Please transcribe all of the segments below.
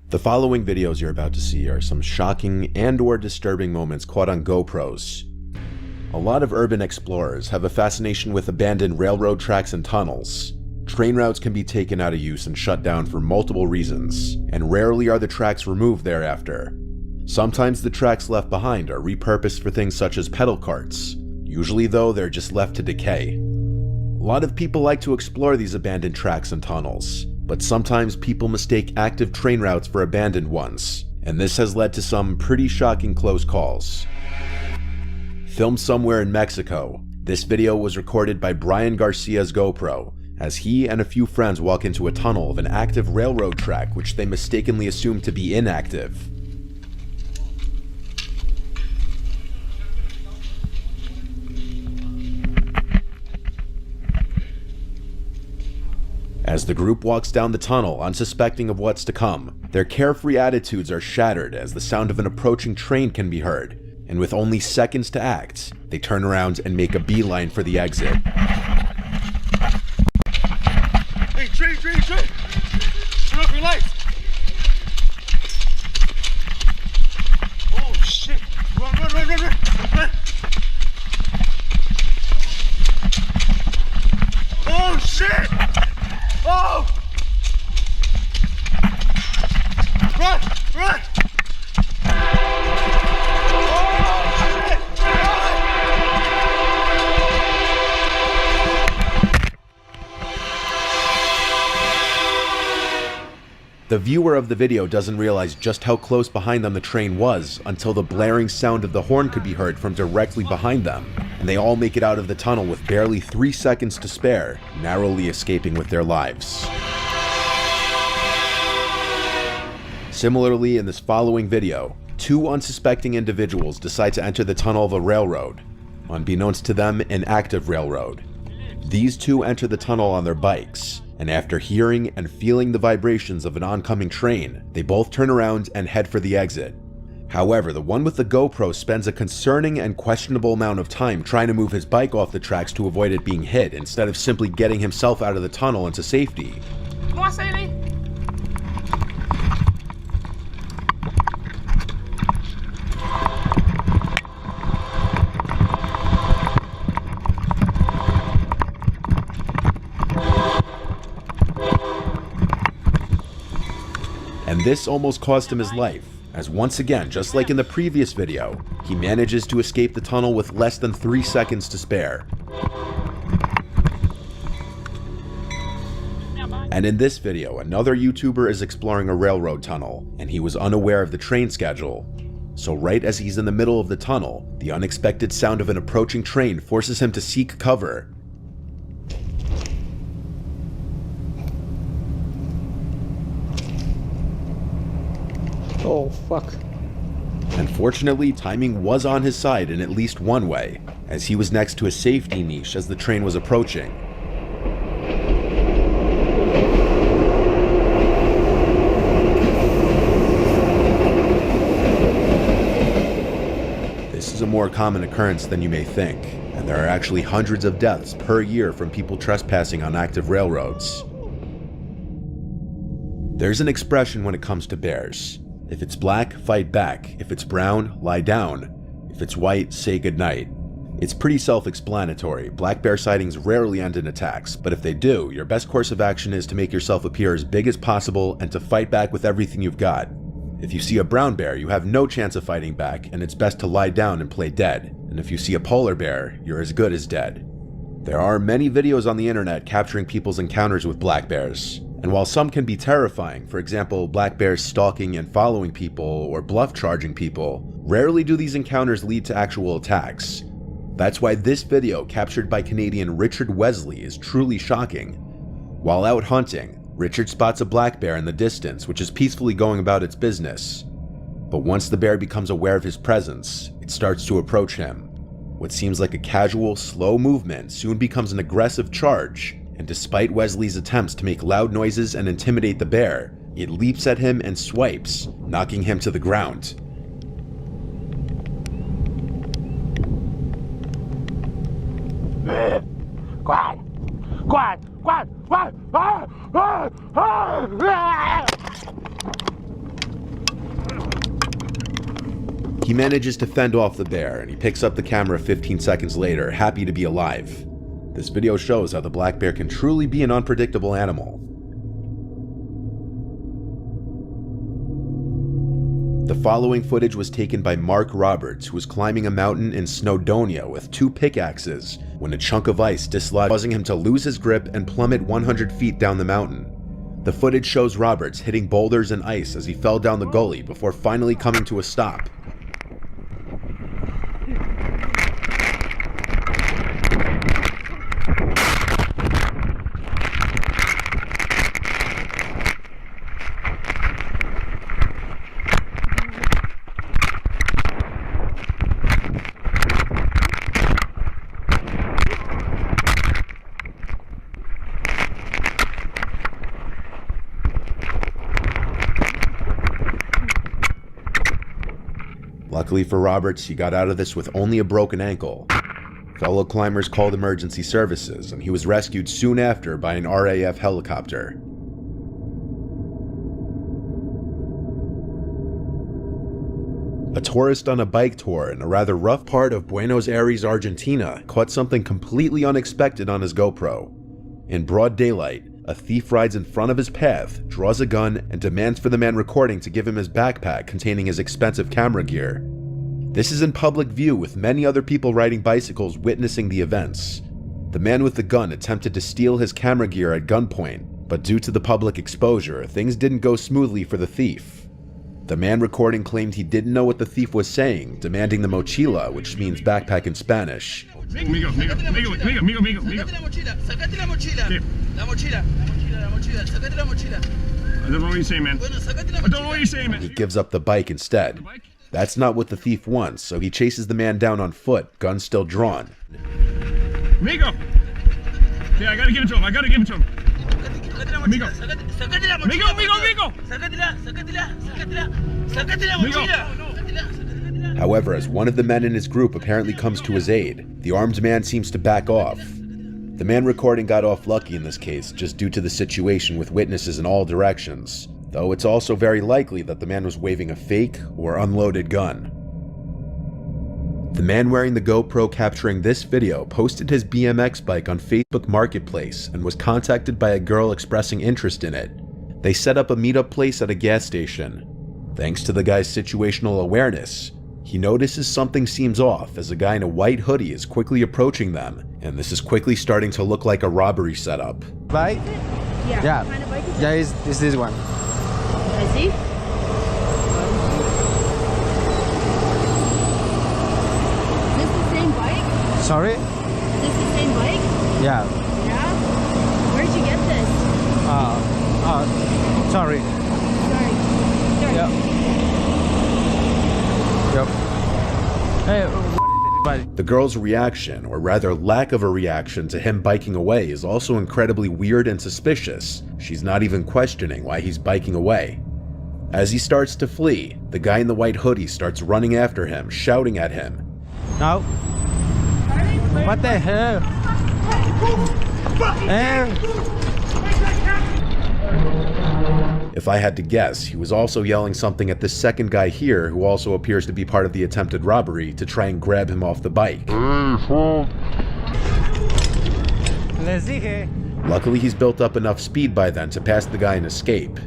The following videos you're about to see are some shocking and/or disturbing moments caught on GoPros. A lot of urban explorers have a fascination with abandoned railroad tracks and tunnels. Train routes can be taken out of use and shut down for multiple reasons, and rarely are the tracks removed thereafter. Sometimes the tracks left behind are repurposed for things such as pedal carts. Usually though, they're just left to decay. A lot of people like to explore these abandoned tracks and tunnels, but sometimes people mistake active train routes for abandoned ones, and this has led to some pretty shocking close calls. Filmed somewhere in Mexico, this video was recorded by Brian Garcia's GoPro, as he and a few friends walk into a tunnel of an active railroad track which they mistakenly assume to be inactive. As the group walks down the tunnel, unsuspecting of what's to come, their carefree attitudes are shattered as the sound of an approaching train can be heard, and with only seconds to act, they turn around and make a beeline for the exit. Hey, train! Turn off your lights! Oh shit! Run! Oh shit! Oh! Run! Oh, shit! The viewer of the video doesn't realize just how close behind them the train was until the blaring sound of the horn could be heard from directly behind them, and they all make it out of the tunnel with barely 3 seconds to spare, narrowly escaping with their lives. Similarly, in this following video, 2 unsuspecting individuals decide to enter the tunnel of a railroad, unbeknownst to them, an active railroad. These 2 enter the tunnel on their bikes, and after hearing and feeling the vibrations of an oncoming train, they both turn around and head for the exit. However, the one with the GoPro spends a concerning and questionable amount of time trying to move his bike off the tracks to avoid it being hit, instead of simply getting himself out of the tunnel into safety. And this almost cost him his life, as once again, just like in the previous video, he manages to escape the tunnel with less than 3 seconds to spare. And in this video, another YouTuber is exploring a railroad tunnel, and he was unaware of the train schedule. So right as he's in the middle of the tunnel, the unexpected sound of an approaching train forces him to seek cover. Oh, fuck. Unfortunately, timing was on his side in at least one way, as he was next to a safety niche as the train was approaching. This is a more common occurrence than you may think, and there are actually hundreds of deaths per year from people trespassing on active railroads. There's an expression when it comes to bears. If it's black, fight back. If it's brown, lie down. If it's white, say goodnight. It's pretty self-explanatory. Black bear sightings rarely end in attacks, but if they do, your best course of action is to make yourself appear as big as possible and to fight back with everything you've got. If you see a brown bear, you have no chance of fighting back, and it's best to lie down and play dead. And if you see a polar bear, you're as good as dead. There are many videos on the internet capturing people's encounters with black bears. And while some can be terrifying, for example, black bears stalking and following people or bluff charging people, rarely do these encounters lead to actual attacks. That's why this video, captured by Canadian Richard Wesley, is truly shocking. While out hunting, Richard spots a black bear in the distance, which is peacefully going about its business. But once the bear becomes aware of his presence, it starts to approach him. What seems like a casual, slow movement soon becomes an aggressive charge, and despite Wesley's attempts to make loud noises and intimidate the bear, it leaps at him and swipes, knocking him to the ground. He manages to fend off the bear, and he picks up the camera 15 seconds later, happy to be alive. This video shows how the black bear can truly be an unpredictable animal. The following footage was taken by Mark Roberts, who was climbing a mountain in Snowdonia with 2 pickaxes when a chunk of ice dislodged, causing him to lose his grip and plummet 100 feet down the mountain. The footage shows Roberts hitting boulders and ice as he fell down the gully before finally coming to a stop. Luckily for Roberts, he got out of this with only a broken ankle. Fellow climbers called emergency services, and he was rescued soon after by an RAF helicopter. A tourist on a bike tour in a rather rough part of Buenos Aires, Argentina, caught something completely unexpected on his GoPro. In broad daylight, a thief rides in front of his path, draws a gun, and demands for the man recording to give him his backpack containing his expensive camera gear. This is in public view with many other people riding bicycles witnessing the events. The man with the gun attempted to steal his camera gear at gunpoint, but due to the public exposure, things didn't go smoothly for the thief. The man recording claimed he didn't know what the thief was saying, demanding the mochila, which means backpack in Spanish. Migo. I don't know what you're saying, man. I don't know what you're saying, man. He gives up the bike instead. That's not what the thief wants, so he chases the man down on foot, gun still drawn. Migo! Okay, I gotta give it to him. Migo! However, as one of the men in his group apparently comes to his aid, the armed man seems to back off. The man recording got off lucky in this case, just due to the situation with witnesses in all directions, though it's also very likely that the man was waving a fake or unloaded gun. The man wearing the GoPro capturing this video posted his BMX bike on Facebook Marketplace and was contacted by a girl expressing interest in it. They set up a meetup place at a gas station. Thanks to the guy's situational awareness, he notices something seems off as a guy in a white hoodie is quickly approaching them, and this is quickly starting to look like a robbery setup. Bike? Yeah. What kind of bike is it? Yeah, it's this one. I see. Is this the same bike? Sorry? Is this the same bike? Yeah. Yeah? Where'd you get this? Sorry. Sorry. Yeah. Yep. Hey, what is it? The girl's reaction, or rather lack of a reaction to him biking away, is also incredibly weird and suspicious. She's not even questioning why he's biking away. As he starts to flee, the guy in the white hoodie starts running after him, shouting at him. No. What the hell? If I had to guess, he was also yelling something at this second guy here, who also appears to be part of the attempted robbery, to try and grab him off the bike. Luckily, he's built up enough speed by then to pass the guy and escape.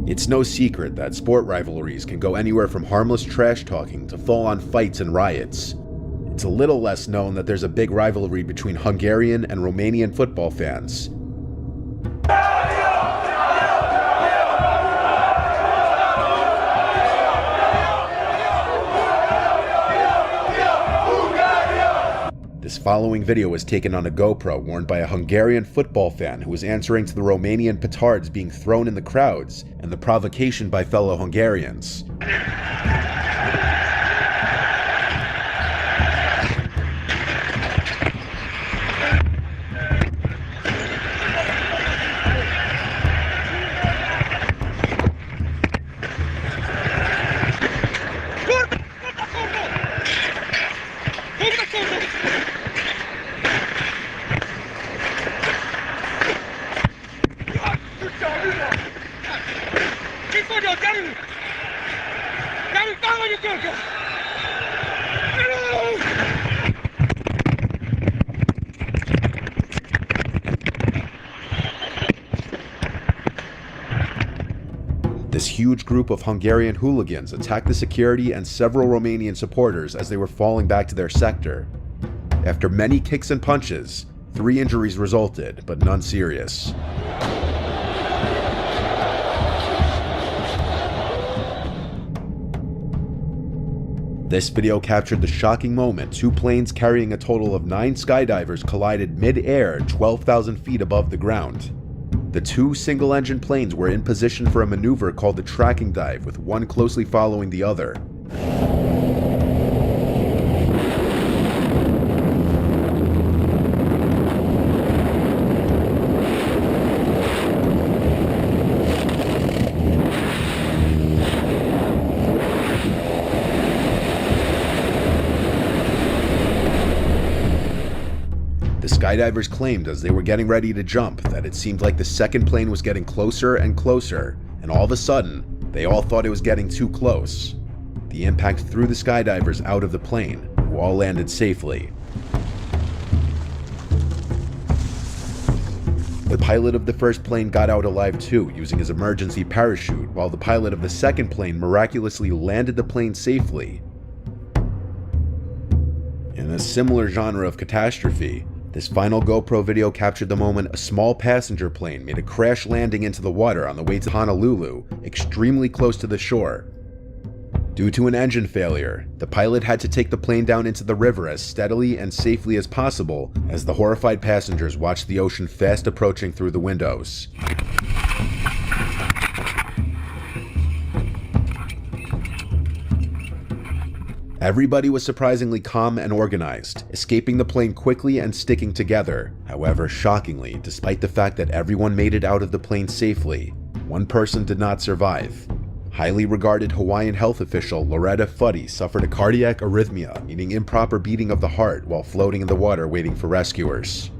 It's no secret that sport rivalries can go anywhere from harmless trash talking to full-on fights and riots. It's a little less known that there's a big rivalry between Hungarian and Romanian football fans. This following video was taken on a GoPro worn by a Hungarian football fan who was answering to the Romanian petards being thrown in the crowds and the provocation by fellow Hungarians. like a good guy. This huge group of Hungarian hooligans attacked the security and several Romanian supporters as they were falling back to their sector. After many kicks and punches, 3 injuries resulted, but none serious. This video captured the shocking moment 2 planes carrying a total of 9 skydivers collided mid-air 12,000 feet above the ground. The 2 single-engine planes were in position for a maneuver called the tracking dive, with one closely following the other. Skydivers claimed as they were getting ready to jump that it seemed like the second plane was getting closer and closer, and all of a sudden, they all thought it was getting too close. The impact threw the skydivers out of the plane, who all landed safely. The pilot of the first plane got out alive too, using his emergency parachute, while the pilot of the second plane miraculously landed the plane safely. In a similar genre of catastrophe, this final GoPro video captured the moment a small passenger plane made a crash landing into the water on the way to Honolulu, extremely close to the shore. Due to an engine failure, the pilot had to take the plane down into the river as steadily and safely as possible as the horrified passengers watched the ocean fast approaching through the windows. Everybody was surprisingly calm and organized, escaping the plane quickly and sticking together. However, shockingly, despite the fact that everyone made it out of the plane safely, one person did not survive. Highly regarded Hawaiian health official Loretta Fuddy suffered a cardiac arrhythmia, meaning improper beating of the heart, while floating in the water waiting for rescuers.